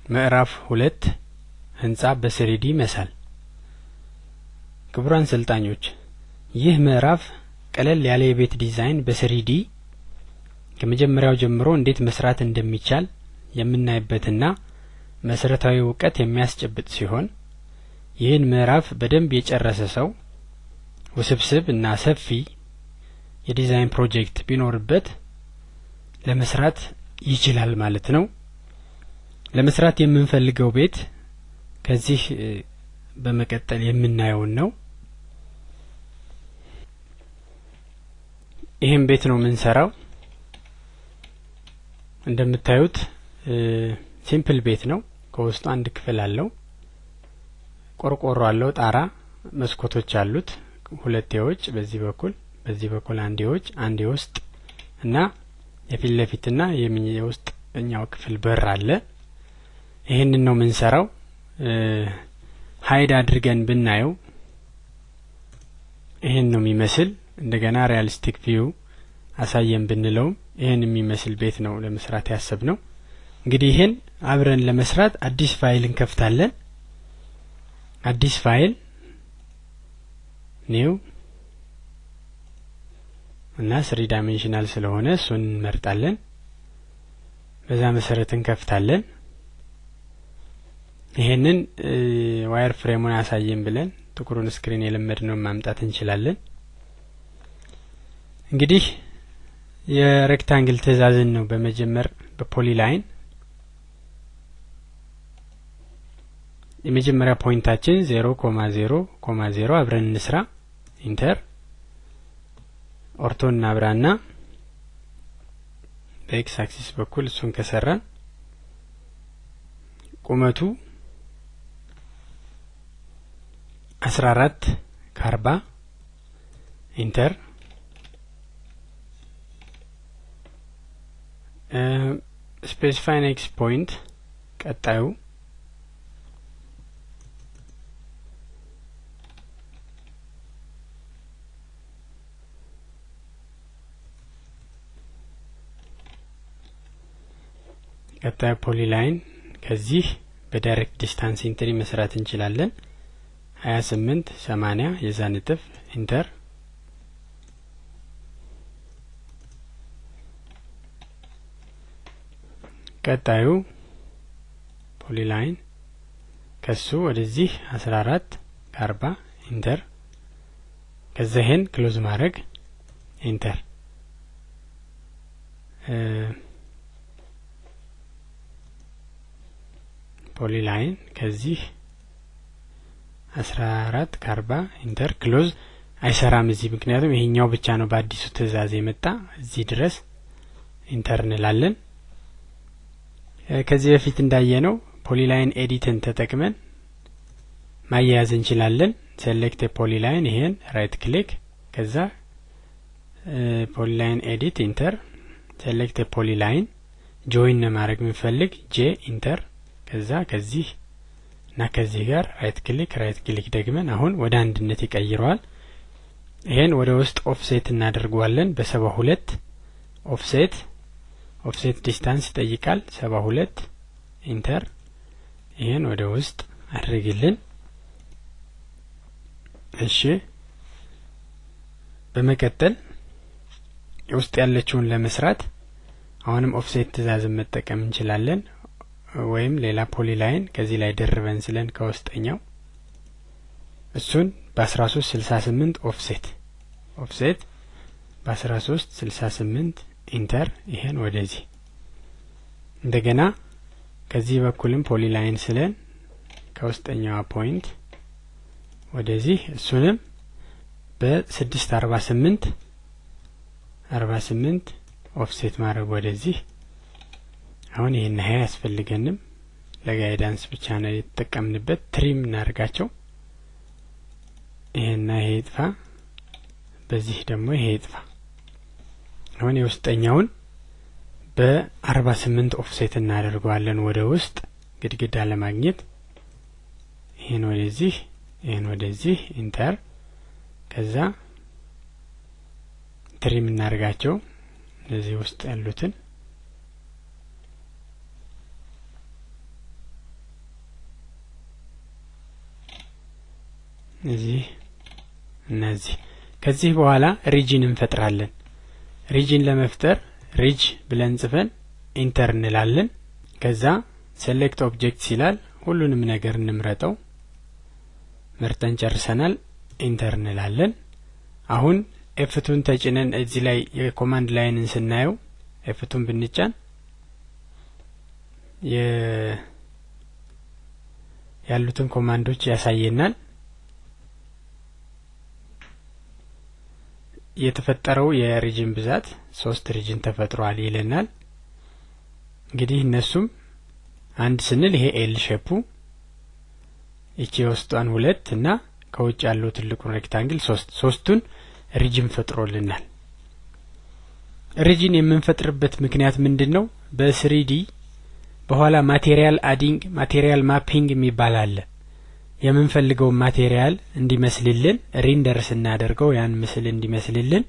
ምዕራፍ 2 ህንጻ በ3D መሳል። ክቡራን ሰልጣኞች ይህ ምዕራፍ ቀለል ያለ የቤት ዲዛይን በ3D ከመጀመሪያው ጀምሮ እንዴት መስራት እንደሚቻል የምናይበትና መሰረታዊ ዕውቀት የሚያስጨብጥ ሲሆን ይህን ምዕራፍ በደንብ የጨረሰ ሰው ውስብስብ እና ሰፊ የዲዛይን ፕሮጀክት ቢኖርበት ለመስራት ይችላል ማለት ነው። ለመስራት የምንፈልገው ቤት ከዚህ በመቀጠል የምናየው ነው። ይሄን ቤት ነው የምንሰራው። እንደምታዩት ሲምፕል ቤት ነው። ከውስጡ አንድ ክፍል አለው፣ ቆርቆሮ አለው፣ ጣራ፣ መስኮቶች አሉት፣ ሁለት የውጭ በዚህ በኩል አንድ የውጭ አንድ የውስጥ እና የፊት ለፊትና የውስጥኛው ክፍል በር አለ። ይሄንን ነው የምንሰራው። ሃይድ አድርገን ብናየው ይሄን ነው የሚመስል። እንደገና ሪያሊስቲክ ቪው አሳየን ብንለው ይሄን የሚመስል ቤት ነው ለመስራት ያሰብነው። እንግዲህ ይሄን አብረን ለመስራት አዲስ ፋይል እንከፍታለን። አዲስ ፋይል ኒው እና 3 ዳይሜንሽናል ስለሆነ እሱን እንመርጣለን። በዛ መሰረት እንከፍታለን። ይሄንን ዋየር ፍሬሙን አሳየን ብለን ጥቁሩን ስክሪን የለመድነው ማምጣት እንችላለን። እንግዲህ የሬክታንግል ትዕዛዝን ነው በመጀመር በፖሊላይን የመጀመሪያ ፖይንታችን 0,0,0 አብረን እንስራ። ኢንተር ኦርቶን አብራና በኤክስ አክሲስ በኩል እሱን ከሰራን ቁመቱ 14 ከ40 ኢንተር ስፔሲፋይ ኔክስት ፖይንት ቀጣዩ ፖሊላይን ከዚህ በዳይሬክት ዲስታንስ ኢንትሪ መስራት እንችላለን። 28 80 የዛ ነጥብ ኢንተር ቀጣዩ ፖሊላይን ከሱ ወደዚህ 14 40 ኢንተር ከዛህን ክሎዝ ማድረግ ኢንተር ፖሊላይን ከዚህ 14 40 ኢንተር ክሎዝ አይሰራም እዚህ ምክንያቱም ይሄኛው ብቻ ነው በአዲሱ ትዕዛዝ የመጣ እዚህ ድረስ ኢንተር እንላለን። ከዚህ በፊት እንዳየነው ፖሊላይን ኤዲትን ተጠቅመን ማያያዝ እንችላለን። ሴሌክት ፖሊላይን ይሄን ራይት ክሊክ ከዛ ፖሊላይን ኤዲት ኢንተር ሴሌክት ፖሊላይን ጆይን ማድረግ ምንፈልግ ጄ ኢንተር ከዛ ከዚህ እና ከዚህ ጋር ራይት ክሊክ ደግመን አሁን ወደ አንድነት ይቀይረዋል። ይሄን ወደ ውስጥ ኦፍሴት እናደርገዋለን በ72 ኦፍሴት ዲስታንስ ይጠይቃል 72 ኢንተር ይሄን ወደ ውስጥ አድርግልን። እሺ በመቀጠል ውስጥ ያለችውን ለመስራት አሁንም ኦፍሴት ትዕዛዝን መጠቀም እንችላለን ወይም ሌላ ፖሊላይን ከዚህ ላይ ደርበን ስለን ከውስጠኛው እሱን በ1368 ኦፍሴት በ1368 ኢንተር ይሄን ወደዚህ እንደገና ከዚህ በኩልም ፖሊላይን ስለን ከውስጠኛው ፖይንት ወደዚህ እሱንም በ648 ኦፍሴት ማድረግ ወደዚህ አሁን ይሄን ያስፈልገንም ለጋይዳንስ ብቻ ነው የተጠቀምንበት። ትሪም እናርጋቸው። ይሄና ይሄ ይጥፋ፣ በዚህ ደግሞ ይሄ ይጥፋ። አሁን የውስጠኛውን በ48 ኦፍሴት እናደርገዋለን ወደ ውስጥ ግድግዳ ለማግኘት። ይሄን ወደዚህ ኢንተር ከዛ ትሪም እናርጋቸው እዚህ ውስጥ ያሉትን እነዚህ ከዚህ በኋላ ሪጅን እንፈጥራለን። ሪጅን ለመፍጠር ሪጅ ብለን ጽፈን ኢንተር እንላለን። ከዛ ሴሌክት ኦብጀክትስ ይላል። ሁሉንም ነገር እንምረጠው። መርጠን ጨርሰናል። ኢንተር እንላለን። አሁን ኤፍ2ን ተጭነን እዚህ ላይ የኮማንድ ላይንን ስናየው ኤፍ2ን ብንጫን ያሉትን ኮማንዶች ያሳየናል። የተፈጠረው የሪጅን ብዛት 3 ሪጅን ተፈጥሯል ይለናል። እንግዲህ እነሱም አንድ ስንል ይሄ ኤል ሼፑ እቺ ውስጧን 2 እና ከውጭ ያለው ትልቁን ሬክታንግል 3ቱን ሪጅን ፈጥሮልናል። ሪጅን የምንፈጥርበት ምክንያት ምንድነው? በ3ዲ በኋላ ማቴሪያል አዲንግ ማቴሪያል ማፒንግ የሚባል አለ። የምንፈልገው ማቴሪያል እንዲመስልልን ሬንደር ስናደርገው ያን ምስል እንዲመስልልን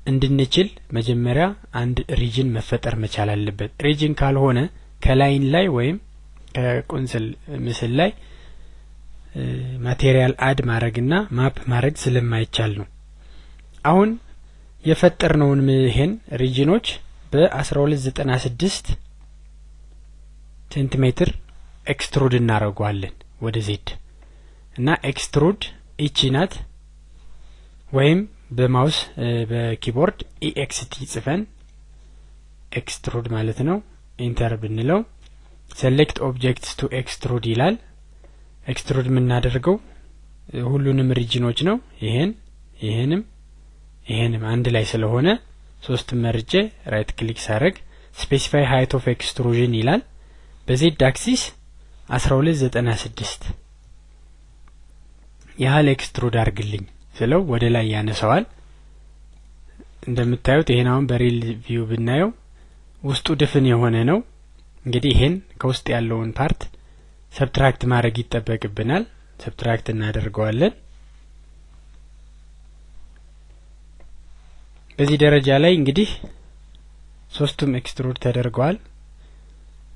እንድንችል መጀመሪያ አንድ ሪጅን መፈጠር መቻል አለበት። ሪጅን ካልሆነ ከላይን ላይ ወይም ከቁንጽል ምስል ላይ ማቴሪያል አድ ማድረግና ማፕ ማድረግ ስለማይቻል ነው። አሁን የፈጠርነውን ይሄን ሪጅኖች በ1296 ሴንቲሜትር ኤክስትሩድ እናደርጋለን ወደ ዜድ እና ኤክስትሩድ እቺ ናት። ወይም በማውስ በኪቦርድ ኤክስቲ ጽፈን ኤክስትሩድ ማለት ነው። ኢንተር ብንለው ሴሌክት ኦብጀክትስ ቱ ኤክስትሩድ ይላል። ኤክስትሩድ የምናደርገው ሁሉንም ሪጅኖች ነው። ይሄንም አንድ ላይ ስለሆነ 3 መርጬ ራይት ክሊክ ሳረግ ስፔሲፋይ ሃይት ኦፍ ኤክስትሩዥን ይላል። በዜድ አክሲስ 1296 ያህል ኤክስትሩድ አርግልኝ ስለው ወደ ላይ ያነሳዋል። እንደምታዩት ይሄን አሁን በሪል ቪው ብናየው ውስጡ ድፍን የሆነ ነው። እንግዲህ ይሄን ከውስጥ ያለውን ፓርት ሰብትራክት ማድረግ ይጠበቅብናል። ሰብትራክት እናደርገዋለን። በዚህ ደረጃ ላይ እንግዲህ 3ቱም ኤክስትሩድ ተደርገዋል።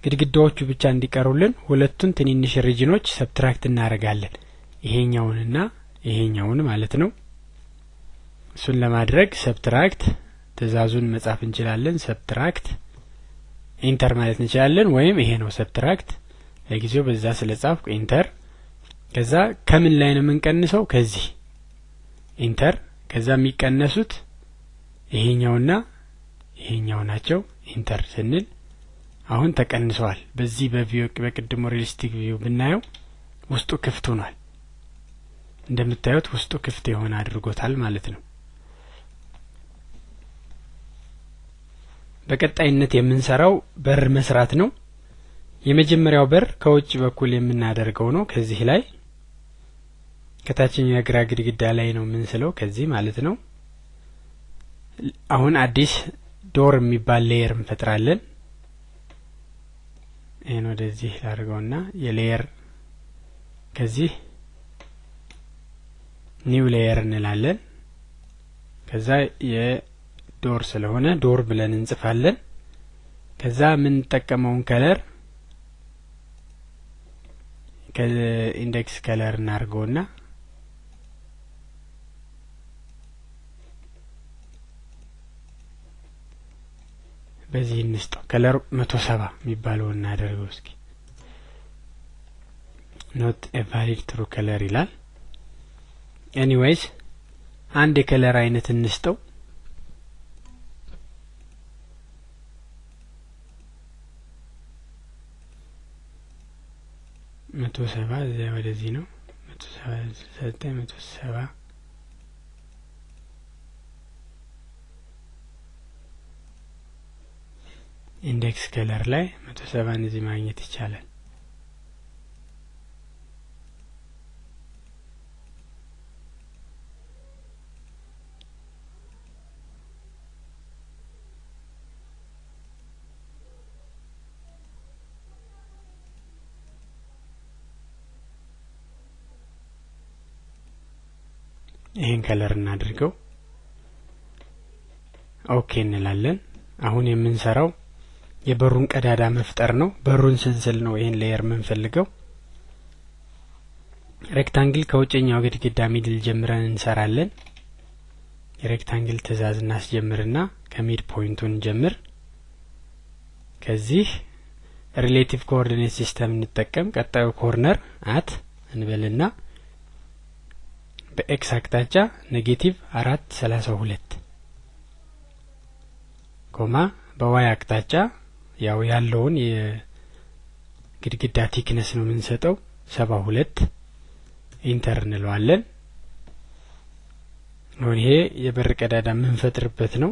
ግድግዳዎቹ ብቻ እንዲቀሩልን 2ቱን ትንንሽ ሪጅኖች ሰብትራክት እናደርጋለን። ይሄኛውንና ይሄኛውን ማለት ነው። እሱን ለማድረግ ሰብትራክት ትእዛዙን መጻፍ እንችላለን። ሰብትራክት ኢንተር ማለት እንችላለን። ወይም ይሄ ነው ሰብትራክት። ለጊዜው በዛ ስለጻፍኩ ኢንተር። ከዛ ከምን ላይ ነው የምንቀንሰው? ከዚህ ኢንተር። ከዛ የሚቀነሱት ይሄኛውና ይሄኛው ናቸው። ኢንተር ስንል አሁን ተቀንሰዋል። በዚህ በቪው በቅድሞ ሪሊስቲክ ቪው ብናየው ውስጡ ክፍት ሆኗል። እንደምታዩት ውስጡ ክፍት የሆነ አድርጎታል ማለት ነው። በቀጣይነት የምንሰራው በር መስራት ነው። የመጀመሪያው በር ከውጭ በኩል የምናደርገው ነው። ከዚህ ላይ ከታችኛው የግራ ግድግዳ ላይ ነው የምንስለው፣ ከዚህ ማለት ነው። አሁን አዲስ ዶር የሚባል ሌየር እንፈጥራለን። ይሄን ወደዚህ ላድርገውና የሌየር ከዚህ ኒው ሌየር እንላለን። ከዛ የዶር ስለሆነ ዶር ብለን እንጽፋለን። ከዛ ምን ተጠቀመውን ከለር ከኢንዴክስ ከለር እናርገውና በዚህ እንስጠው። ከለር 170 የሚባለው እናደርገው እስኪ። ኖት ኤ ቫሊድ ትሩ ከለር ይላል። ኤኒዌይስ አንድ የከለር አይነት እንስጠው። መቶ ሰባ እዚያ ወደዚህ ነው። 170 ኢንዴክስ ከለር ላይ 170 እዚህ ማግኘት ይቻላል። ይሄን ከለር እናድርገው። ኦኬ እንላለን። አሁን የምንሰራው የበሩን ቀዳዳ መፍጠር ነው። በሩን ስንስል ነው ይሄን ሌየር የምንፈልገው። ሬክታንግል ከውጭኛው ግድግዳ ሚድል ጀምረን እንሰራለን። የሬክታንግል ትእዛዝ እናስጀምርና ከሚድ ፖይንቱን ጀምር። ከዚህ ሪሌቲቭ ኮኦርዲኔት ሲስተም እንጠቀም። ቀጣዩ ኮርነር አት እንበልና በኤክስ አቅጣጫ -432 ኮማ በዋይ አቅጣጫ ያው ያለውን የግድግዳ ቲክነስ ነው የምንሰጠው 72 ኢንተር እንለዋለን። ነው ይሄ የበር ቀዳዳ የምንፈጥርበት ነው።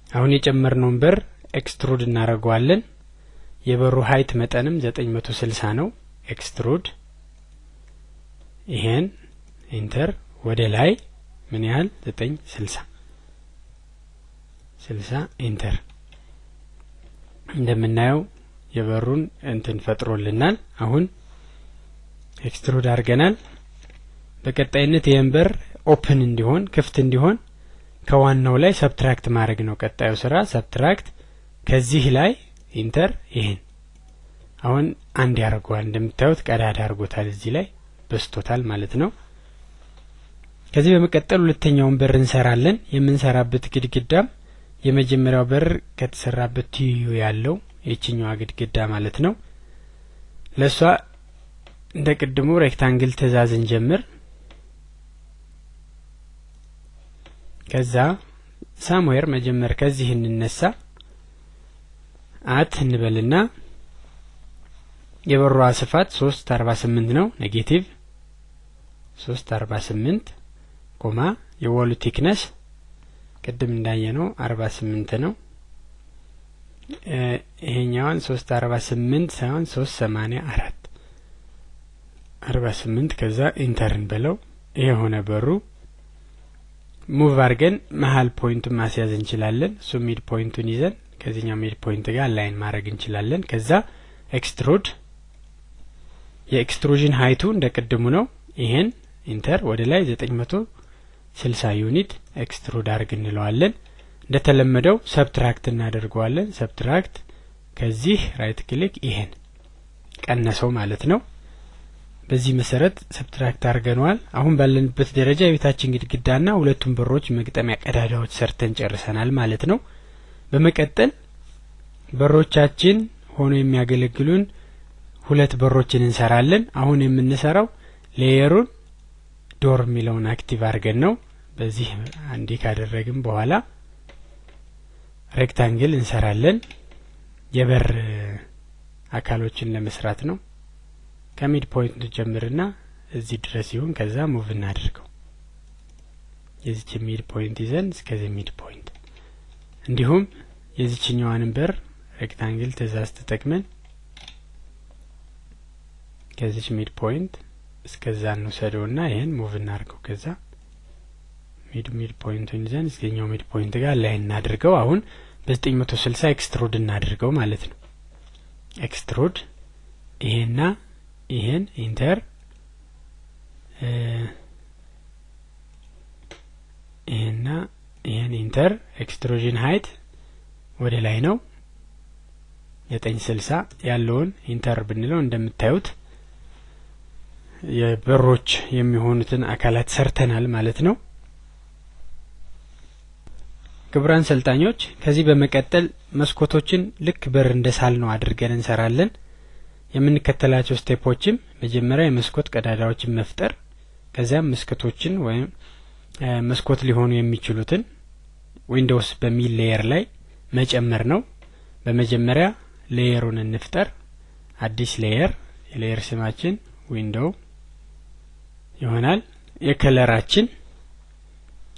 አሁን የጨመርነውን በር ኤክስትሩድ እናደርገዋለን። የበሩ ሃይት መጠንም 960 ነው። ኤክስትሩድ ይሄን ኢንተር ወደ ላይ ምን ያህል 960 ኢንተር። እንደምናየው የበሩን እንትን ፈጥሮልናል። አሁን ኤክስትሩድ አድርገናል። በቀጣይነት ይሄን በር ኦፕን እንዲሆን ክፍት እንዲሆን ከዋናው ላይ ሰብትራክት ማድረግ ነው ቀጣዩ ስራ። ሰብትራክት ከዚህ ላይ ኢንተር ይሄን አሁን አንድ ያርጓል። እንደምታዩት ቀዳዳ አርጎታል እዚህ ላይ በስቶታል ማለት ነው። ከዚህ በመቀጠል ሁለተኛውን በር እንሰራለን። የምንሰራበት ግድግዳም የመጀመሪያው በር ከተሰራበት ትይዩ ያለው የቺኛው ግድግዳ ማለት ነው። ለሷ እንደቀድሞ ሬክታንግል ትእዛዝን ጀምር። ከዛ ሳምዌር መጀመር ከዚህ እንነሳ አት እንበልና የበሩ ስፋት 348 ነው። ኔጌቲቭ 348 ኮማ የወሉ ቲክነስ ቅድም እንዳየነው 48 ነው። ይሄኛውን 348 ሳይሆን 384 48 ከዛ ኢንተርን በለው። ይሄ ሆነ በሩ። ሙቭ አድርገን መሃል ፖይንቱን ማስያዝ እንችላለን። እሱ ሚድ ፖይንቱን ይዘን ከዚህኛው ሚድ ፖይንት ጋር ላይን ማድረግ እንችላለን። ከዛ ኤክስትሩድ የኤክስትሩዥን ሃይቱ እንደቀደሙ ነው። ይሄን ኢንተር ወደ ላይ 960 ዩኒት ኤክስትሩድ አድርግ እንለዋለን። እንደተለመደው ሰብትራክት እናደርገዋለን። ሰብትራክት ከዚህ ራይት ክሊክ ይሄን ቀነሰው ማለት ነው። በዚህ መሰረት ሰብትራክት አድርገናል። አሁን ባለንበት ደረጃ የቤታችን ግድግዳና ሁለቱም በሮች መግጠሚያ ቀዳዳዎች ሰርተን ጨርሰናል ማለት ነው። በመቀጠል በሮቻችን ሆኖ የሚያገለግሉን ሁለት በሮችን እንሰራለን። አሁን የምንሰራው ሌየሩን ዶር ሚለውን አክቲቭ አድርገን ነው። በዚህ አንዴ ካደረግን በኋላ ሬክታንግል እንሰራለን። የበር አካሎችን ለመስራት ነው። ከሚድ ፖይንት ጀምርና እዚህ ድረስ ይሁን። ከዛ ሙቭ እናድርገው። የዚህ ሚድ ፖይንት ይዘን እስከዚህ ሚድ ፖይንት እንዲሁም የዚህኛዋን በር ሬክታንግል ትእዛዝ ተጠቅመን ከዚህ ሚድ ፖይንት እስከዛ እንውሰደውና ይሄን ሙቭ እናድርገው። ከዛ ሚድ ፖይንቱን ይዘን እስከኛው ሚድ ፖይንት ጋር ላይ እናድርገው። አሁን በ960 ኤክስትሩድ እናድርገው ማለት ነው። ኤክስትሩድ ይሄና ይሄን ኢንተር ይሄና ይሄን ኢንተር ኤክስትሩዥን ሃይት ወደ ላይ ነው 960 ያለውን ኢንተር ብንለው እንደምታዩት የበሮች የሚሆኑትን አካላት ሰርተናል ማለት ነው። ክቡራን ሰልጣኞች ከዚህ በመቀጠል መስኮቶችን ልክ በር እንደሳል ነው አድርገን እንሰራለን። የምንከተላቸው ስቴፖችም መጀመሪያ የመስኮት ቀዳዳዎችን መፍጠር፣ ከዚያም መስኮቶችን ወይም መስኮት ሊሆኑ የሚችሉትን ዊንዶውስ በሚል ሌየር ላይ መጨመር ነው። በመጀመሪያ ሌየሩን እንፍጠር። አዲስ ሌየር፣ የሌየር ስማችን ዊንዶው ይሆናል። የከለራችን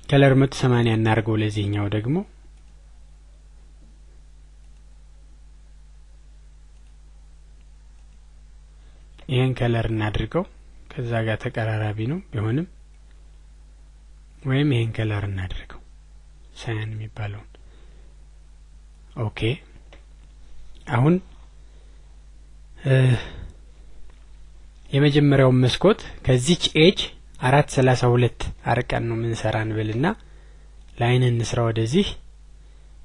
ከለር 180 እናርገው። ለዚህኛው ደግሞ ይሄን ከለር እናድርገው። ከዛ ጋር ተቀራራቢ ነው ቢሆንም ወይም ይሄን ከለር እናድርገው ሳያን የሚባለው። ኦኬ አሁን የመጀመሪያው መስኮት ከዚች ኤጅ 432 አርቀን ነው ምንሰራን ብልና ላይን እንስራ። ወደዚህ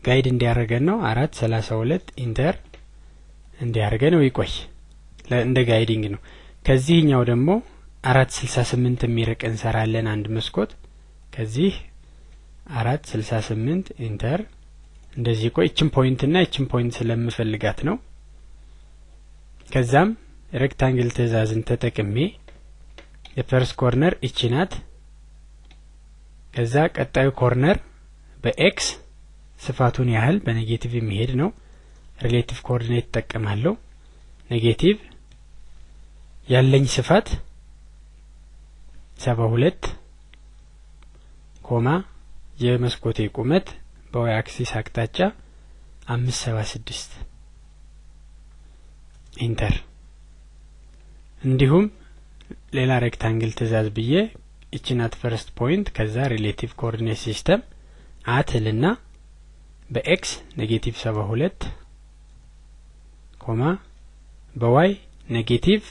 ጋይድ እንዲያረጋን ነው 432 ኢንተር እንዲያርገ ነው ይቆይ እንደ ጋይዲንግ ነው። ከዚህኛው ደግሞ 468 የሚርቅ እንሰራለን አንድ መስኮት ከዚህ 468 ኢንተር እንደዚህ ቆይ እቺን ፖይንት እና እቺን ፖይንት ስለምፈልጋት ነው። ከዛም ሬክታንግል ትእዛዝን ተጠቅሜ የፈርስት ኮርነር እቺ ናት። ከዛ ቀጣዩ ኮርነር በኤክስ ስፋቱን ያህል በኔጌቲቭ የሚሄድ ነው። ሪሌቲቭ ኮኦርዲኔት ተጠቀማለሁ። ኔጌቲቭ ያለኝ ስፋት 72 ኮማ የመስኮቴ ቁመት በዋይ አክሲስ አቅጣጫ 576 ኢንተር። እንዲሁም ሌላ ሬክታንግል ትእዛዝ ብዬ እቺናት ፈርስት ፖይንት ከዛ ሪሌቲቭ ኮኦርዲኔት ሲስተም አትልና በኤክስ ኔጌቲቭ 72 ኮማ በዋይ ኔጌቲቭ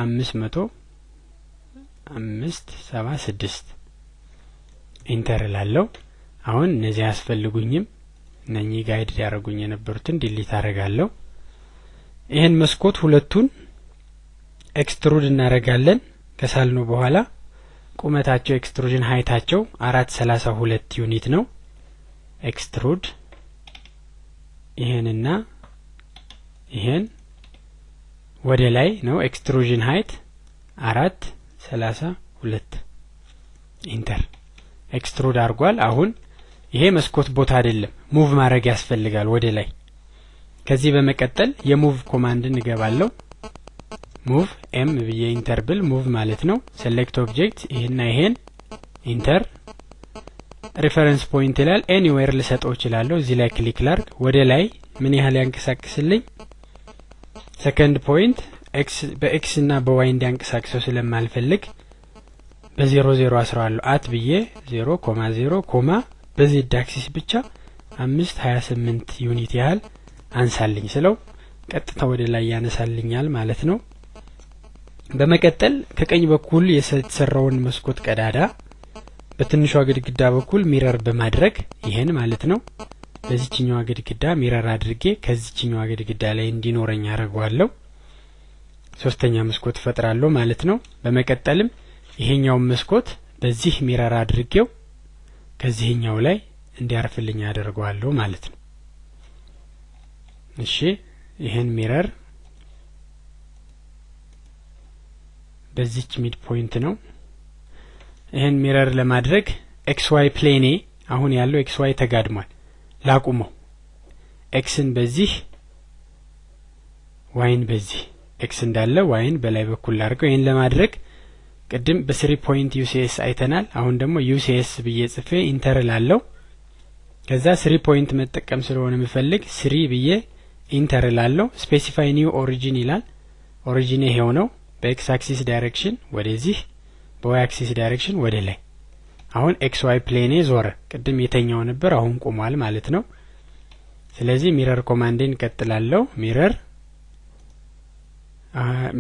576 ኢንተር ላለው አሁን እነዚህ ያስፈልጉኝም እነኚህ ጋይድ ያረጉኝ የነበሩትን ዲሊት አረጋለሁ። ይሄን መስኮት ሁለቱን ኤክስትሩድ እናረጋለን። ከሳልነው በኋላ ቁመታቸው ኤክስትሩዥን ሃይታቸው 432 ዩኒት ነው። ኤክስትሩድ ይሄንና ይሄን ወደ ላይ ነው። ኤክስትሩዥን ሃይት 432 ኢንተር ኤክስትሩድ አርጓል። አሁን ይሄ መስኮት ቦታ አይደለም ሙቭ ማድረግ ያስፈልጋል ወደ ላይ። ከዚህ በመቀጠል የሙቭ ኮማንድ እንገባለሁ። ሙቭ ኤም ብዬ ኢንተር ብል ሙቭ ማለት ነው። ሴሌክት ኦብጀክት ይሄና ይሄን ኢንተር ሪፈረንስ ፖይንት ይላል። ኤኒዌር ልሰጠው ይችላልው። እዚህ ላይ ክሊክ ላርግ ወደ ላይ ምን ያህል ያንቀሳቅስልኝ ሰከንድ ፖይንት ኤክስ በኤክስ እና በዋይ እንዲያንቀሳቅሰው ስለማልፈልግ በ00 አስራዋለሁ። አት ብዬ 0.0 በዚህ ዳክሲስ ብቻ 528 ዩኒት ያህል አንሳልኝ ስለው ቀጥታ ወደ ላይ ያነሳልኛል ማለት ነው። በመቀጠል ከቀኝ በኩል የተሰራውን መስኮት ቀዳዳ በትንሿ ግድግዳ በኩል ሚረር በማድረግ ይሄን ማለት ነው በዚህኛው ግድግዳ ሚረር አድርጌ ከዚህኛው ግድግዳ ላይ እንዲኖረኝ አረጋዋለሁ። ሶስተኛ መስኮት ፈጥራለሁ ማለት ነው። በመቀጠልም ይሄኛው መስኮት በዚህ ሚረር አድርጌው ከዚህኛው ላይ እንዲያርፍልኝ አደርጋለሁ ማለት ነው። እሺ ይሄን ሚረር በዚህች ሚድ ፖይንት ነው። ይሄን ሚረር ለማድረግ ኤክስ ዋይ ፕሌኔ አሁን ያለው ኤክስ ዋይ ተጋድሟል። ላቁመው ኤክስን በዚህ ዋይን በዚህ ኤክስ እንዳለ ዋይን በላይ በኩል ላርገው። ይሄን ለማድረግ ቅድም በ3 ፖይንት ዩሲኤስ አይተናል። አሁን ደግሞ ዩሲኤስ ብዬ ጽፌ ኢንተር ላለው ከዛ 3 ፖይንት መጠቀም ስለሆነ የምፈልግ 3 ብዬ ኢንተር ላለው ስፔሲፋይ ኒው ኦሪጂን ይላል። ኦሪጂን ይሄው ነው። በኤክስ አክሲስ ዳይሬክሽን ወደዚህ በዋይ አክሲስ ዳይሬክሽን ወደ ላይ። አሁን ኤክስ ዋይ ፕሌኔ ዞረ። ቅድም የተኛው ነበር አሁን ቆሟል ማለት ነው። ስለዚህ ሚረር ኮማንድን ቀጥላለሁ። ሚረር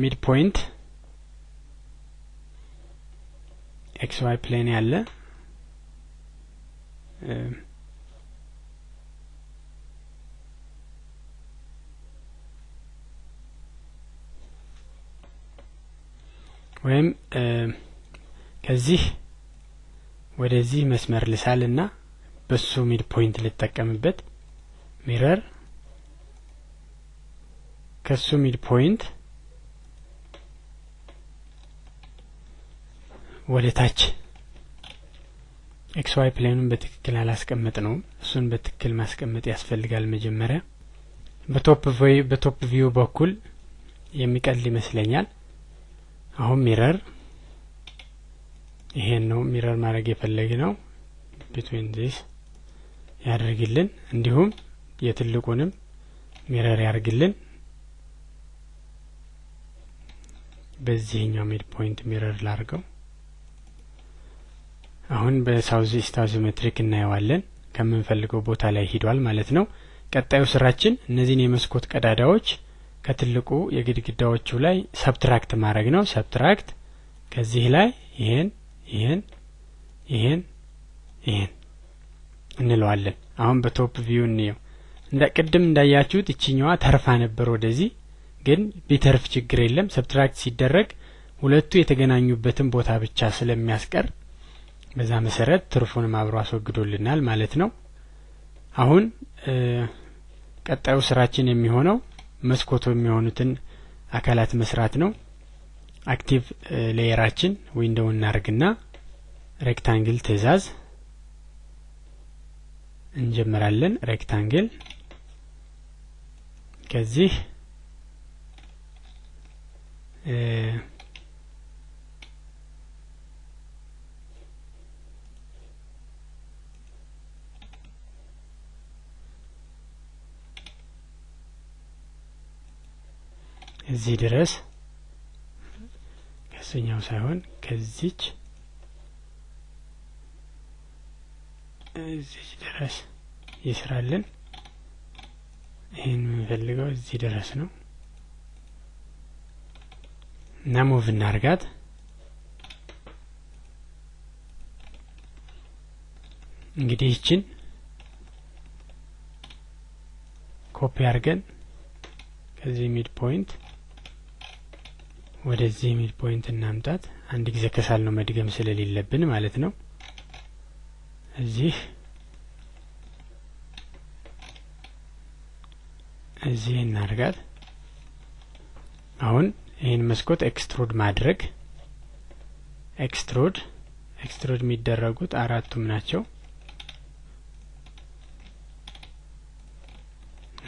ሚድ ፖይንት ኤክስ ዋይ ፕሌን ያለ ወይም ከዚህ ወደዚህ መስመር ልሳልና በሱ ሚድ ፖይንት ልጠቀምበት። ሚረር ከሱ ሚድ ፖይንት ወደ ታች ኤክስ ዋይ ፕሌኑን በትክክል አላስቀመጥ ነው። እሱን በትክክል ማስቀመጥ ያስፈልጋል። መጀመሪያ በቶፕ ቪው በኩል የሚቀል ይመስለኛል። አሁን ሚረር ይሄን ነው ሚረር ማድረግ የፈለግነው between this ያደርግልን። እንዲሁም የትልቁንም ሚረር ያርግልን። በዚህኛው ሚድ ፖይንት ሚረር ላርገው። አሁን በሳውዝ ኢስት አዚሜትሪክ እናየዋለን። ከምንፈልገው ቦታ ላይ ሄዷል ማለት ነው። ቀጣዩ ስራችን እነዚህን የመስኮት ቀዳዳዎች ከትልቁ የግድግዳዎቹ ላይ ሰብትራክት ማድረግ ነው። ሰብትራክት ከዚህ ላይ ይሄን እንለዋለን። አሁን በቶፕ ቪው እንየው። እንደቀደም እንዳያችሁት እቺኛዋ ተርፋ ነበር ወደዚህ ግን ቢተርፍ ችግር የለም ሰብትራክት ሲደረግ ሁለቱ የተገናኙበትን ቦታ ብቻ ስለሚያስቀር በዛ መሰረት ትርፉን ማብሮ አስወግዶልናል ማለት ነው። አሁን ቀጣዩ ስራችን የሚሆነው መስኮቱ የሚሆኑትን አካላት መስራት ነው። አክቲቭ ሌየራችን ዊንዶው እናርግና ሬክታንግል ትእዛዝ እንጀምራለን። ሬክታንግል ከዚህ እዚህ ድረስ ከሰኛው ሳይሆን ከዚች እዚህ ድረስ ይስራልን። ይሄን የምንፈልገው እዚህ ድረስ ነው እና ሙቭ እናርጋት። እንግዲህ እቺን ኮፒ አድርገን ከዚህ ሚድ ፖይንት ወደዚህ ሚድ ፖይንት እናምጣት። አንድ ጊዜ ከሳል ነው መድገም ስለሌለብን ማለት ነው። እዚህ እናርጋት። አሁን ይሄን መስኮት ኤክስትሩድ ማድረግ ኤክስትሩድ የሚደረጉት አራቱም ናቸው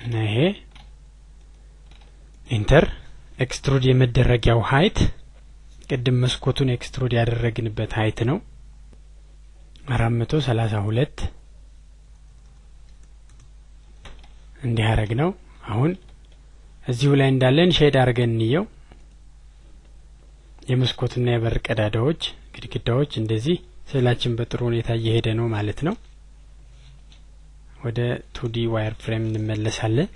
እና ይሄ ኢንተር ኤክስትሩድ የመደረጊያው ሃይት ቅድም መስኮቱን ኤክስትሩድ ያደረግንበት ሃይት ነው 432 እንዲያረግ ነው። አሁን እዚሁ ላይ እንዳለን ሼድ አርገን እንየው። የመስኮትና የበር ቀዳዳዎች ግድግዳዎች እንደዚህ ስላችን በጥሩ ሁኔታ እየሄደ ነው ማለት ነው። ወደ 2D ዋየር ፍሬም እንመለሳለን።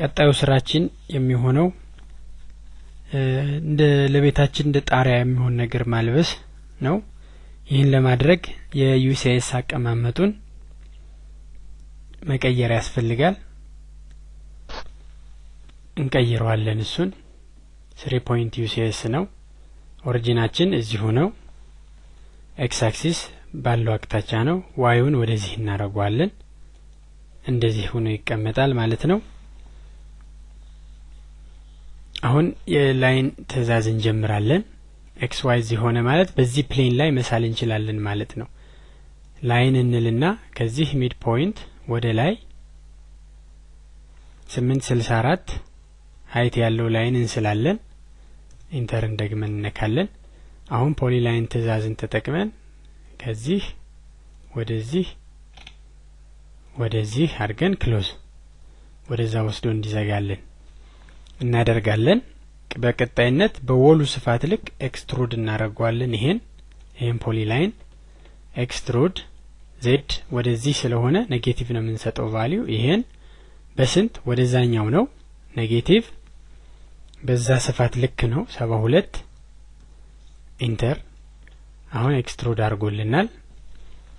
ቀጣዩ ስራችን የሚሆነው እንደ ለቤታችን እንደ ጣሪያ የሚሆን ነገር ማልበስ ነው። ይህን ለማድረግ የዩሲኤስ አቀማመጡን መቀየር ያስፈልጋል። እንቀይረዋለን። እሱን 3 ፖይንት ዩሲኤስ ነው። ኦሪጂናችን እዚሁ ነው። ኤክስ አክሲስ ባለው አቅጣጫ ነው። ዋዩን ወደዚህ እናረጋዋለን። እንደዚህ ሆኖ ይቀመጣል ማለት ነው። አሁን የላይን ትእዛዝ እንጀምራለን። ኤክስ ዋይ ዚ ሆነ ማለት በዚህ ፕሌን ላይ መሳል እንችላለን ማለት ነው። ላይን እንልና ከዚህ ሚድ ፖይንት ወደ ላይ 864 ሃይት ያለው ላይን እንስላለን። ኢንተር እንደግመን እንነካለን። አሁን ፖሊ ላይን ትእዛዝን ተጠቅመን ከዚህ ወደዚህ አድርገን ክሎዝ ወደዛ ወስዶ እንዲዘጋለን እናደርጋለን። በቀጣይነት በወሉ ስፋት ልክ ኤክስትሩድ እናረጋዋለን። ይሄን ፖሊ ላይን ኤክስትሩድ ዜድ ወደዚህ ስለሆነ ኔጌቲቭ ነው የምንሰጠው ቫልዩ። ይሄን በስንት ወደዛኛው ነው ኔጌቲቭ በዛ ስፋት ልክ ነው 72 ኢንተር። አሁን ኤክስትሩድ አርጎልናል።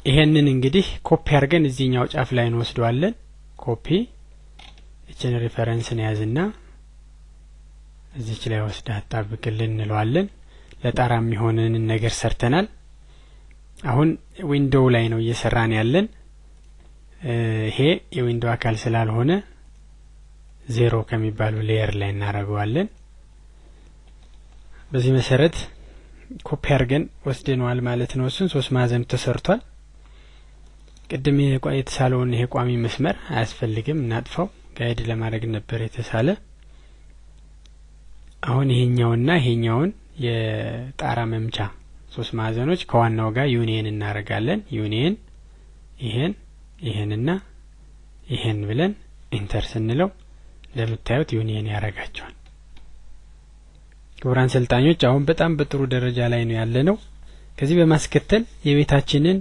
ይሄንን እንግዲህ ኮፒ አርገን እዚህኛው ጫፍ ላይ እንወስደዋለን። ኮፒ እቺን ሪፈረንስን ያዝና እዚች ላይ ወስዳ አጣብቅልን እንለዋለን። ለጣራ የሚሆነንን ነገር ሰርተናል። አሁን ዊንዶው ላይ ነው እየሰራን ያለን። ይሄ የዊንዶው አካል ስላልሆነ 0 ከሚባለው ሌየር ላይ እናረጋዋለን። በዚህ መሰረት ኮፒ አርገን ወስደናል ማለት ነው። እሱን 3 ማዕዘን ተሰርቷል። ቅድም የተሳለውን ይሄ ቋሚ መስመር አያስፈልግም እናጥፋው። ጋይድ ለማድረግ ነበር የተሳለ። አሁን ይሄኛውን የጣራ መምቻ 3 ማዕዘኖች ከዋናው ጋር ዩኒየን እናረጋለን። ዩኒየን ይሄንና ይሄን ብለን ኢንተር ስንለው ለምታዩት ዩኒየን ያረጋቸዋል። ክቡራን ሰልጣኞች አሁን በጣም በጥሩ ደረጃ ላይ ነው ያለነው። ከዚህ በማስከተል የቤታችንን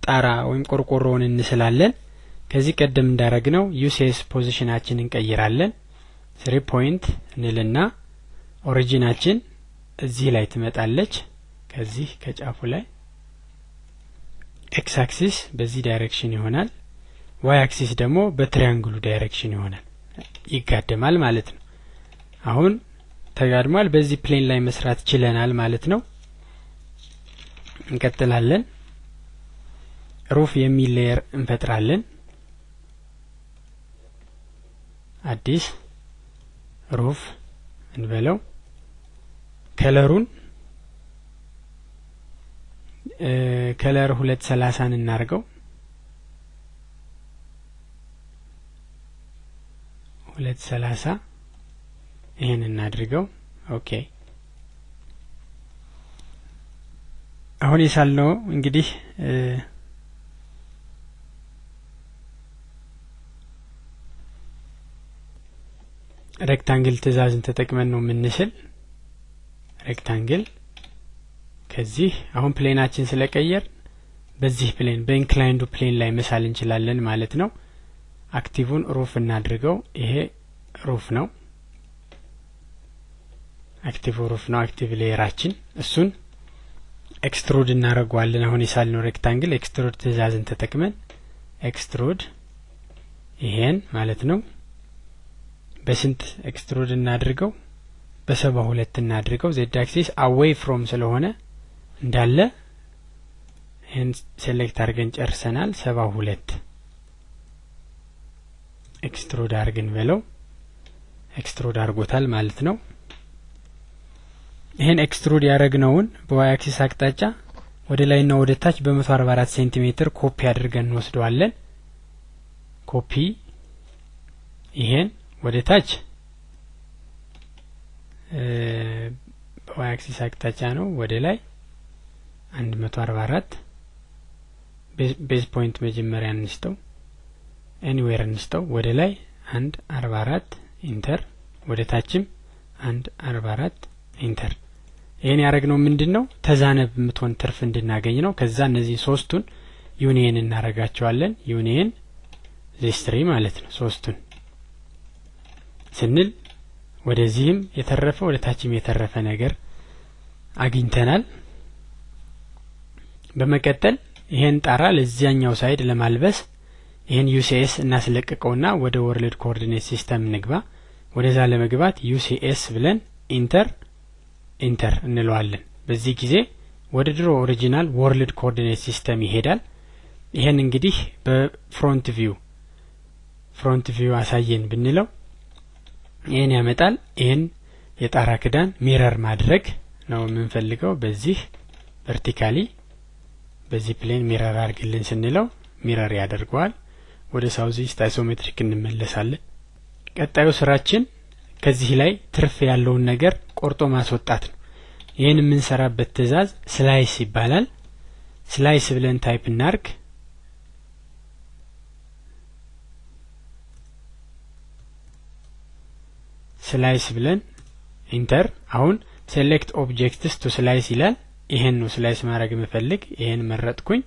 ጣራ ወይም ቆርቆሮውን እንስላለን። ከዚህ ቀደም እንዳረግነው ዩሲኤስ ፖዚሽናችንን እንቀይራለን። 3 ፖይንት እንልና ኦሪጂናችን እዚህ ላይ ትመጣለች። ከዚህ ከጫፉ ላይ ኤክስ አክሲስ በዚህ ዳይሬክሽን ይሆናል። ዋይ አክሲስ ደግሞ በትሪያንግሉ ዳይሬክሽን ይሆናል ይጋደማል ማለት ነው። አሁን ተጋድሟል። በዚህ ፕሌን ላይ መስራት ችለናል ማለት ነው። እንቀጥላለን። ሩፍ የሚል ሌየር እንፈጥራለን። አዲስ ሩፍ እንበለው። ከለሩን ከለር 230 እናርገው። 230 ይሄን እናድርገው። ኦኬ አሁን የሳልነው እንግዲህ ሬክታንግል ትእዛዝን ተጠቅመን ነው የምንስል። ሬክታንግል ከዚህ አሁን ፕሌናችን ስለቀየር በዚህ ፕሌን በኢንክላይንዱ ፕሌን ላይ መሳል እንችላለን ማለት ነው። አክቲቭን ሩፍ እናድርገው። ይሄ ሩፍ ነው። አክቲቭ ሩፍ ነው አክቲቭ ሌየራችን። እሱን ኤክስትሩድ እናደርገዋለን። አሁን የሳልነው ሬክታንግል ኤክስትሩድ ትእዛዝን ተጠቅመን ኤክስትሩድ ይሄን ማለት ነው። በስንት ኤክስትሩድ እናድርገው? በ72 እናድርገው። ዜድ አክሲስ አዌይ ፍሮም ስለሆነ እንዳለ ይሄን ሴሌክት አድርገን ጨርሰናል። 72 ኤክስትሩድ አድርገን በለው ኤክስትሩድ አድርጎታል ማለት ነው። ይሄን ኤክስትሩድ ያደረግነውን በዋይ አክሲስ አቅጣጫ ወደ ላይና ወደ ታች በ144 ሴንቲሜትር ኮፒ አድርገን እንወስደዋለን። ኮፒ ይሄን ወደ ታች በዋይ አክሲስ አቅጣጫ ነው። ወደ ላይ 144 ቤዝ ፖይንት መጀመሪያ እንስተው ኤኒዌር እንስተው። ወደ ላይ 144 ኢንተር፣ ወደ ታችም 144 ኢንተር። ይሄን ያደረግነው ምንድነው? ተዛነብ የምትሆን ትርፍ እንድናገኝ ነው። ከዛ እነዚህ ሶስቱን ዩኒየን እናረጋቸዋለን። ዩኒየን ዚስትሪ ማለት ነው። ሶስቱን ስንል ወደዚህም የተረፈ ወደ ታችም የተረፈ ነገር አግኝተናል። በመቀጠል ይሄን ጣራ ለዚያኛው ሳይድ ለማልበስ ይሄን ዩሲኤስ እናስለቅቀውና ወደ ወርልድ ኮኦርዲኔት ሲስተም እንግባ። ወደዛ ለመግባት ዩሲኤስ ብለን ኢንተር ኢንተር እንለዋለን። በዚህ ጊዜ ወደ ድሮ ኦሪጂናል ወርልድ ኮኦርዲኔት ሲስተም ይሄዳል። ይሄን እንግዲህ በፍሮንት ቪው አሳየን ብንለው ይሄን ያመጣል። ይሄን የጣራ ክዳን ሚረር ማድረግ ነው የምንፈልገው። በዚህ ቨርቲካሊ በዚህ ፕሌን ሚረር አድርግልን ስንለው ሚረር ያደርገዋል። ወደ ሳውዝ ኢስት አይሶሜትሪክ እንመለሳለን። ቀጣዩ ስራችን ከዚህ ላይ ትርፍ ያለውን ነገር ቆርጦ ማስወጣት ነው። ይሄን የምንሰራበት ትእዛዝ ስላይስ ይባላል። ስላይስ ብለን ታይፕ እናርግ። ስላይስ ብለን ኢንተር። አሁን ሴሌክት ኦብጀክትስ ቱ ስላይስ ይላል። ይሄን ነው ስላይስ ማድረግ የምፈልግ። ይሄን መረጥኩኝ።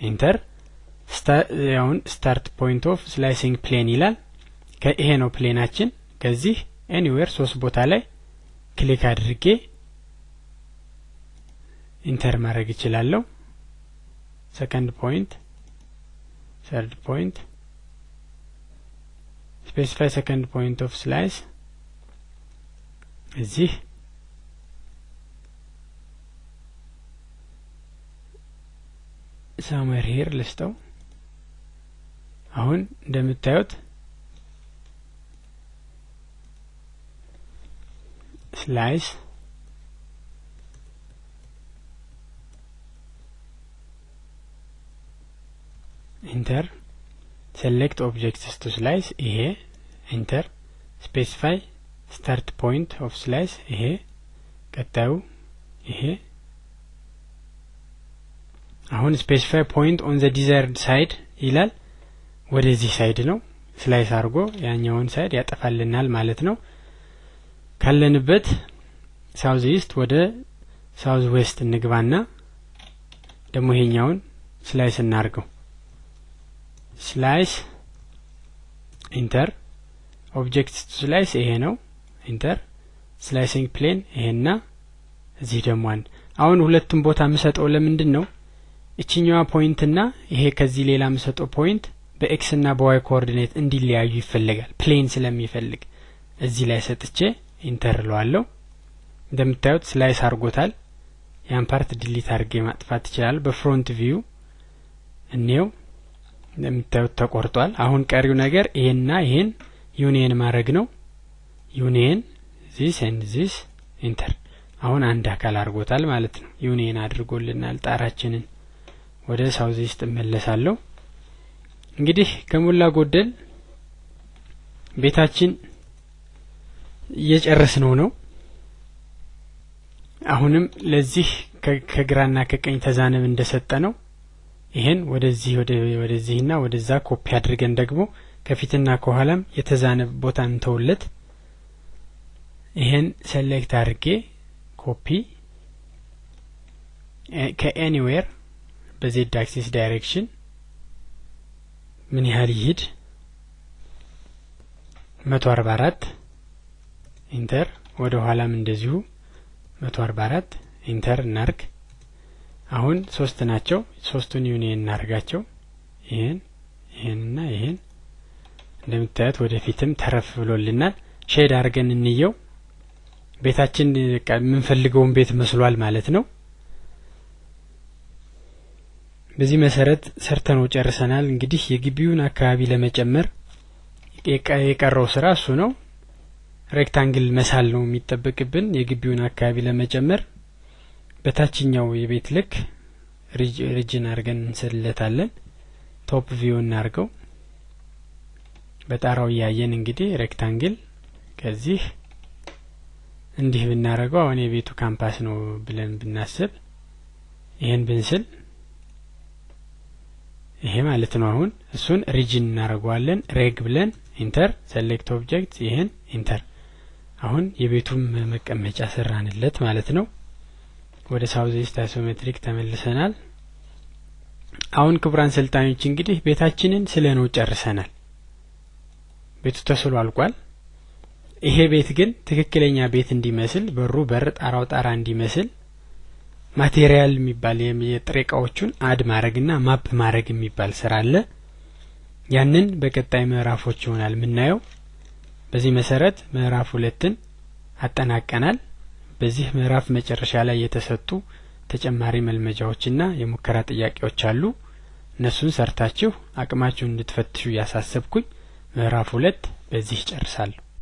ኢንተር። አሁን ስታርት ፖይንት ኦፍ ስላይሲንግ ፕሌን ይላል። ይሄ ነው ፕሌናችን። ከዚህ ኤኒዌር 3 ቦታ ላይ ክሊክ አድርጌ ኢንተር ማድረግ ይችላልው። ሰከንድ ፖይንት፣ ሰርድ ፖይንት፣ ስፔሲፋይ ሰከንድ ፖይንት ኦፍ ስላይስ እዚህ somewhere here ልስተው። አሁን እንደምታዩት ስላይስ ኢንተር select objects to slice ይሄ ኢንተር specify start point of slice ይሄ ቀጣዩ ይሄ አሁን specify point on the desired side ይላል። ወደዚህ ሳይድ ነው ስላይስ አድርጎ ያኛውን ሳይድ ያጠፋልናል ማለት ነው። ካለንበት ሳውዝ ኢስት ወደ ሳውዝ ዌስት እንግባና ደግሞ ይሄኛውን ስላይስ እናርገው። ስላይስ ኢንተር ኦብጀክት ስላይስ ይሄ ነው ኢንተር ስላይሲንግ ፕሌን ይሄና እዚህ ደግሞ አሁን ሁለቱም ቦታ መስጠው ለምንድን ነው? እቺኛዋ ፖይንት እና ይሄ ከዚህ ሌላ መስጠው ፖይንት በኤክስ እና በዋይ ኮኦርዲኔት እንዲለያዩ ይፈልጋል ፕሌን ስለሚፈልግ እዚህ ላይ ሰጥቼ ኢንተር ለዋለሁ እንደምታዩት ስላይስ አርጎታል ያን ፓርት ዲሊት አድርጌ ማጥፋት ይችላል በፍሮንት ቪው እንየው እንደምታዩት ተቆርጧል አሁን ቀሪው ነገር ይሄንና ይሄን ዩኒየን ማድረግ ነው ዩኒየን this and this ኢንተር አሁን አንድ አካል አርጎታል ማለት ነው ዩኒየን አድርጎልናል ጣራችንን ወደ ሳውዝ ኢስት መለሳለሁ እንግዲህ ከሞላ ጎደል ቤታችን እየጨረስነው ነው አሁንም ለዚህ ከግራና ከቀኝ ተዛነብ እንደሰጠነው ይሄን ወደዚህና ወደዛ ኮፒ አድርገን ደግሞ ከፊትና ከኋላም የተዛነብ ቦታ እንተውለት ይሄን ሴሌክት አድርጌ ኮፒ ከኤኒዌር በዜድ አክሲስ ዳይሬክሽን ምን ያህል ይሄድ 144 ኢንተር ወደ ኋላም እንደዚሁ 144 ኢንተር እናርግ አሁን 3 ናቸው 3ቱን ዩኒየን እናርጋቸው ይሄንና ይሄን እንደምታዩት ወደፊትም ተረፍ ብሎልናል ሼድ አርገን እንየው ቤታችን ምን ፈልገውን ቤት መስሏል ማለት ነው በዚህ መሰረት ሰርተነው ጨርሰናል እንግዲህ የግቢውን አካባቢ ለመጨመር የቀረው ስራ እሱ ነው ሬክታንግል መሳል ነው የሚጠበቅብን የግቢውን አካባቢ ለመጨመር በታችኛው የቤት ልክ ሪጅን አርገን እንሰለታለን ቶፕ ቪው እናርገው በጣራው ያየን እንግዲህ ሬክታንግል ከዚህ እንዲህ ብናረጋው አሁን የቤቱ ካምፓስ ነው ብለን ብናስብ ይሄን ብንስል ይሄ ማለት ነው አሁን እሱን ሪጅን እናረጋዋለን ሬግ ብለን ኢንተር ሴሌክት ኦብጀክት ይሄን ኢንተር አሁን የቤቱም መቀመጫ ሰራንለት ማለት ነው ወደ ሳውዝ ኢስት አይሶሜትሪክ ተመልሰናል አሁን ክቡራን ሰልጣኞች እንግዲህ ቤታችንን ስለነው ጨርሰናል ቤቱ ተስሎ አልቋል ይሄ ቤት ግን ትክክለኛ ቤት እንዲመስል በሩ በር ጣራው ጣራ እንዲመስል ማቴሪያል የሚባል የጥሬቃዎቹን አድ ማድረግና ማፕ ማድረግ የሚባል ስራ አለ ያንን በቀጣይ ምዕራፎች ይሆናል ምናየው በዚህ መሰረት ምዕራፍ 2ን አጠናቀናል በዚህ ምዕራፍ መጨረሻ ላይ የተሰጡ ተጨማሪ መልመጃዎችና የሙከራ ጥያቄዎች አሉ እነሱን ሰርታችሁ አቅማችሁን እንድትፈትሹ ያሳሰብኩኝ ምዕራፍ 2 በዚህ ጨርሳለሁ